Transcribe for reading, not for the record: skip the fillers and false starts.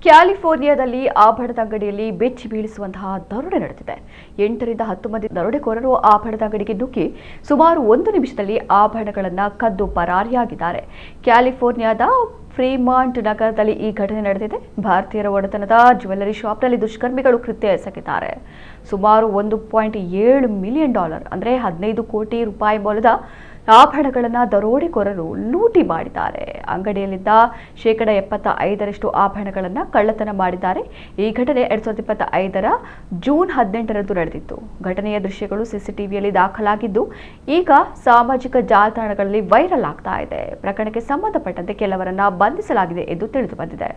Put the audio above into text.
ಕ್ಯಾಲಿಫೋರ್ನಿಯಾದಲ್ಲಿ ಆಭರಣದ ಅಂಗಡಿಯಲ್ಲಿ ಬೆಚ್ಚಿ ಬೀಳಿಸುವಂತಹ ದರೋಡೆ ನಡೆದಿದೆ. 8 ರಿಂದ 10 ಮಂದಿ ದರೋಡೆಕೋರರು ಆಭರಣದ ಅಂಗಡಿಗೆ ನುಗ್ಗಿ ಸುಮಾರು 1 ನಿಮಿಷದಲ್ಲಿ ಆಭರಣಗಳನ್ನು ಕದ್ದು ಪರಾರಿಯಾಗಿದ್ದಾರೆ. ಕ್ಯಾಲಿಫೋರ್ನಿಯಾದ ಫ್ರೀಮಾಂಟ್ ನಗರದಲ್ಲಿ ಈ ಘಟನೆ ನಡೆದಿದೆ. ಭಾರತೀಯರ ಒಡೆತನದ ಜ್ಯುವೆಲ್ಲರಿ ಶಾಪ್ನಲ್ಲಿ ದುಷ್ಕರ್ಮಿಗಳು ಕೃತ್ಯ ಎಸಗಿದ್ದಾರೆ. ಸುಮಾರು $1.7 ಮಿಲಿಯನ್ ಅಂದರೆ 15 ಕೋಟಿ ರೂಪಾಯಿ ಮೌಲ್ಯದ ಆಭರಣಗಳನ್ನು ದರೋಡೆಕೋರರು ಲೂಟಿ ಮಾಡಿದ್ದಾರೆ. ಅಂಗಡಿಯಲ್ಲಿದ್ದ 75% ಆಭರಣಗಳನ್ನು ಕಳ್ಳತನ ಮಾಡಿದ್ದಾರೆ. ಈ ಘಟನೆ 2025 ಜೂನ್ 18ರಂದು ನಡೆದಿತ್ತು. ಘಟನೆಯ ದೃಶ್ಯಗಳು ಸಿಸಿಟಿವಿಯಲ್ಲಿ ದಾಖಲಾಗಿದ್ದು ಈಗ ಸಾಮಾಜಿಕ ಜಾಲತಾಣಗಳಲ್ಲಿ ವೈರಲ್ ಆಗ್ತಾ ಇದೆ. ಪ್ರಕರಣಕ್ಕೆ ಸಂಬಂಧಪಟ್ಟಂತೆ ಕೆಲವರನ್ನ ಬಂಧಿಸಲಾಗಿದೆ ಎಂದು ತಿಳಿದು ಬಂದಿದೆ.